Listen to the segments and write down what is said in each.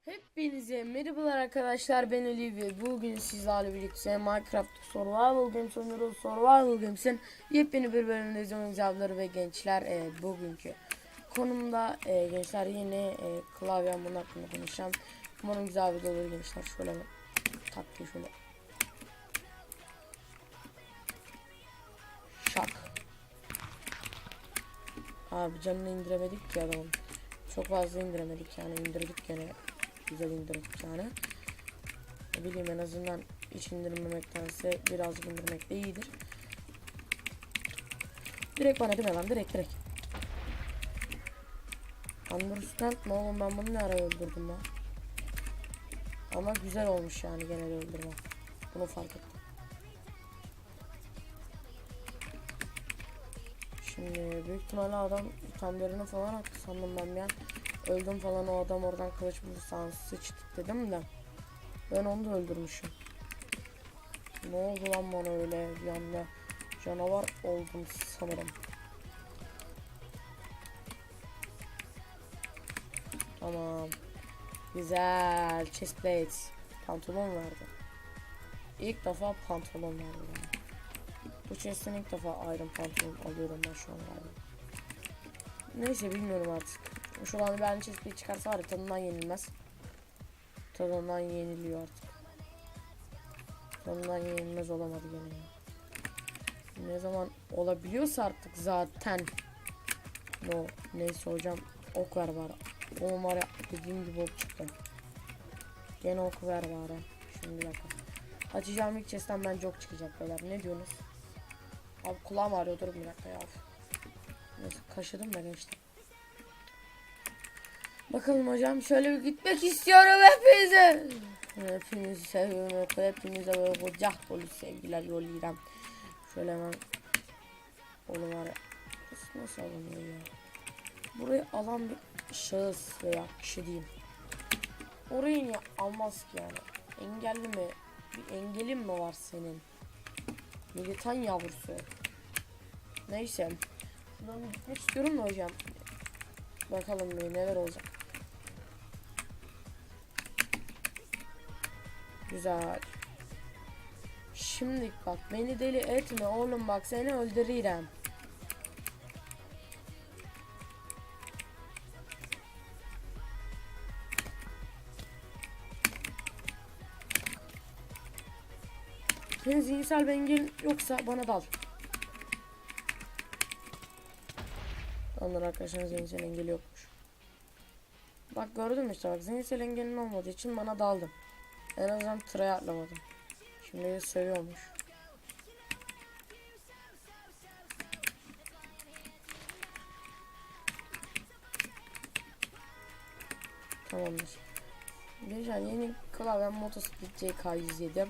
Hepinize merhabalar arkadaşlar, ben Ali ve bugün sizlerle birlikte Minecraft Survival Games oynuyoruz. Survival Games'in yepyeni bir bölümündeyiz oyuncuları ve gençler. Bugünkü konumda gençler yine klavyem bunun hakkında konuşacağım. Umarım güzel bir video olur gençler. Şöyle taktiği şöyle şak. Abi canını indiremedik ki adamın. Çok fazla indiremedik yani, indirdik gene. Güzel indirdik yani. Ne bileyim, en azından hiç indirmemektense biraz indirmek de iyidir. Direkt bana deme lan, direkt. Understand mı oğlum, ben bunu ne ara öldürdüm lan. Ama güzel olmuş yani genel öldürme. Bunu fark ettim. Şimdi büyük ihtimalle adam itemlerini falan attı sandım ben ya. Öldüm falan, o adam oradan kılıç bulursan sıçtık dedim de. Ben onu da öldürmüşüm. Ne oldu lan bana öyle bir anda? Canavar oldum sanırım. Tamam. Güzel. Chestplate. Pantolon verdi. İlk defa pantolon verdi bana. Bu chest'ten ilk defa iron pantolon alıyorum ben şu an galiba. Neyse, bilmiyorum artık. Şu an ben chestplate çıkarsa var ya, tadından yenilmez. Tadından yeniliyor artık. Tadından yenilmez olamadı gene ya. Ne zaman olabiliyorsa artık zaten. No, neyse hocam, ok ver bari. O var ya, dediğim gibi ok çıktı. Gene ok ver bari. Şimdi bir dakika. Açacağım ilk chest'ten bence ok çıkacak beyler. Ne diyorsunuz? Abi kulağım ağrıyor, dur bir dakika ya. Neyse, kaşıdım da geçti. Bakalım hocam, şöyle bir gitmek istiyorum hepinize. Hepinizi seviyorum. Hepinize böyle kucak dolu sevgiler yollayacağım. Şöyle hemen. Oğlum var ya. Nasıl alınıyor ya? Burayı alan bir şahıs veya kişi diyeyim. Orayı niye almaz ki yani? Engelli mi? Bir engelin mi var senin? Militan yavrusu. Neyse. Ben gitmek istiyorum da hocam. Bakalım bir neler olacak. Güzel. Şimdi bak, beni deli etme oğlum, bak seni öldürürüm. Senin zihinsel bir engelin yoksa bana dal. Onlar arkadaşlar zihinsel engeli yokmuş. Bak gördün mü işte, bak zihinsel engelin olmadığı için bana daldım. En azından try'a atlamadım. Şimdi de seviyormuş. Tamamdır. Gençler, yeni klavyem Motosplit CK107.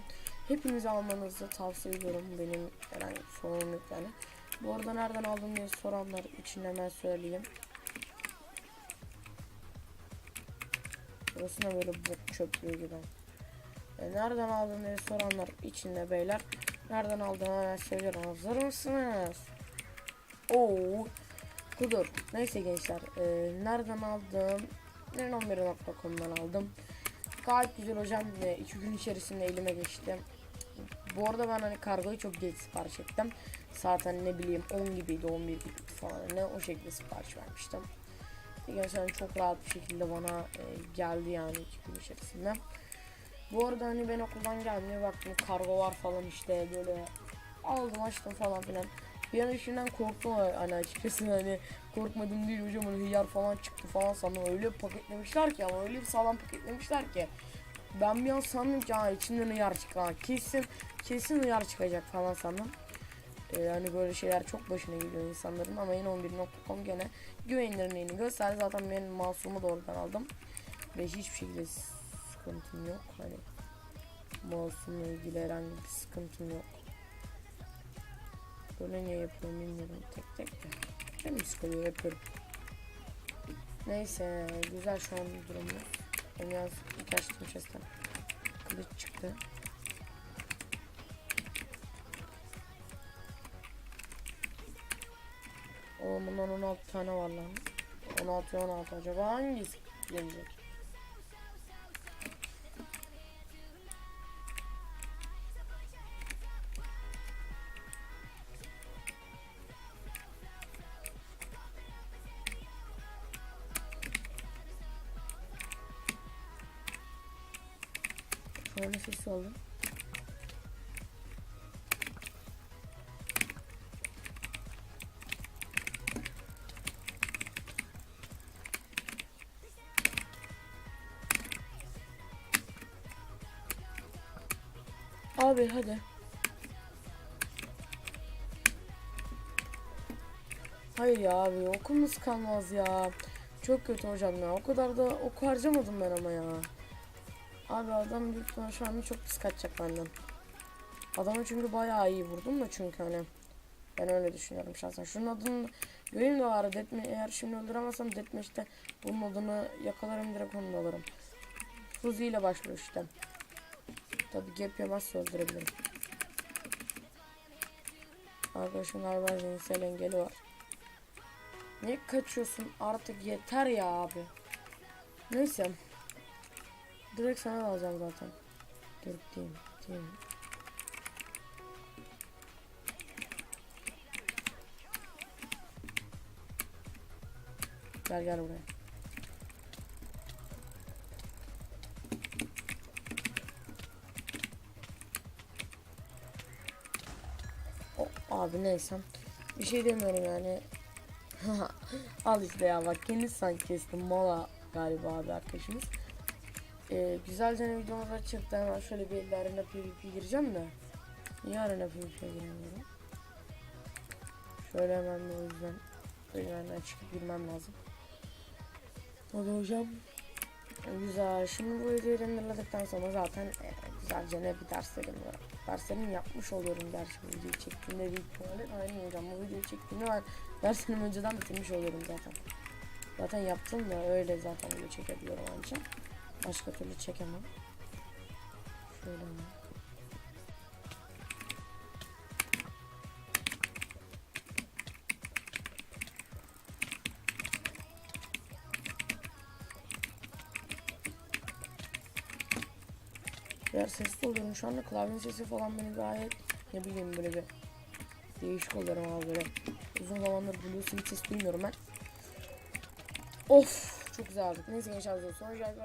Hepinize almanızı tavsiye ediyorum. Benim herhangi bir sorunum yok yani. Bu arada nereden aldım diye soranlar için hemen söyleyeyim. Burası ne böyle bok çöplüğü gibi. Nereden aldın diye soranlar için de beyler, nereden aldığımı hemen söylüyorum. Hazır mısınız? Oo, kudur. Neyse gençler, nereden aldım? Neron11.com'dan aldım. Gayet güzel hocam. 2 gün içerisinde elime geçti. Bu arada ben hani kargoyu çok geç sipariş ettim. Zaten ne bileyim 10 gibiydi, 11 gibiydi falan, ne o şekilde sipariş vermiştim. Gerçekten çok rahat bir şekilde bana geldi yani 2 gün içerisinde. Bu arada hani ben okuldan gelmeye baktım, kargo var falan, işte böyle aldım açtım falan filan. Bir an işimden korktum hani, açıkçası hani korkmadım değil hocam, hani hıyar falan çıktı falan sandım. Öyle paketlemişler ki, ama öyle bir sağlam paketlemişler ki ben bir an sandım ki içinden hıyar çıkan, kesin hıyar çıkacak falan sandım. Hani böyle şeyler çok başına geliyor insanların, ama yine 11.com gene güvenilirliğini gösterdi. Zaten ben masumu da oradan aldım ve hiçbir şekilde sıkıntım yok. Hani masumla ilgili herhangi bir sıkıntım yok. Böyle niye yapıyorum bilmiyorum, tek de. Canım sıkılıyor, yapıyorum. Neyse, güzel şu an durumumuz. Ben yalnız ilk açtığım chest'ten kılıç çıktı. Oğlum bundan 16 tane var lan. 16 acaba hangisi gelecek? Şöyle ses oldu. Abi hadi. Hayır ya abi, okumuz kalmaz ya. Çok kötü hocam ya. O kadar da oku harcamadım ben ama ya. Abi adam büyük ihtimalle şu anda çok pis kaçacak benden. Adamı çünkü bayağı iyi vurdum da, çünkü hani ben öyle düşünüyorum şahsen. Şunun adını göreyim de var. Eğer şimdi öldüremezsem Deathmatch'te bunun adını yakalarım, direkt onu da alırım. Fuzi ile başlıyor işte. Tabi gap yemezse öldürebilirim. Arkadaşım galiba zihinsel engeli var. Niye kaçıyorsun artık, yeter ya abi. Neyse. Direkt sana alacağım zaten. Direkt değil. Gel buraya. Abi neyse. Bir şey demiyorum yani. Al işte ya, bak kendi sanki kestim. Mola galiba abi arkadaşımız. Güzelce ne videomuzda çıktı. Hemen şöyle bir arena PvP gireceğim de. Niye arena PvP'ye giremiyorum? Şöyle hemen o yüzden oyunlardan çıkıp girmem lazım. Hadi hocam. Güzel. Şimdi bu videoyu renderladıktan sonra zaten güzelce ne bir derslerim var. Derslerimi yapmış oluyorum gerçi bu videoyu çektiğimde büyük ihtimalle. Aynen hocam, bu videoyu çektiğimde ben derslerimi önceden bitirmiş oluyorum zaten. Zaten yaptım da öyle zaten video çekebiliyorum ancak. Başka türlü çekemem. Şöyle mi? Biraz sesli oluyorum şu anda, klavyenin sesi falan beni gayet, ne bileyim, böyle bir değişik oluyorum ama böyle uzun zamandır Blue's'un hiç ses duymuyorum ben. Of, çok güzel aldık. Neyse gençler, sonra görüşürüz.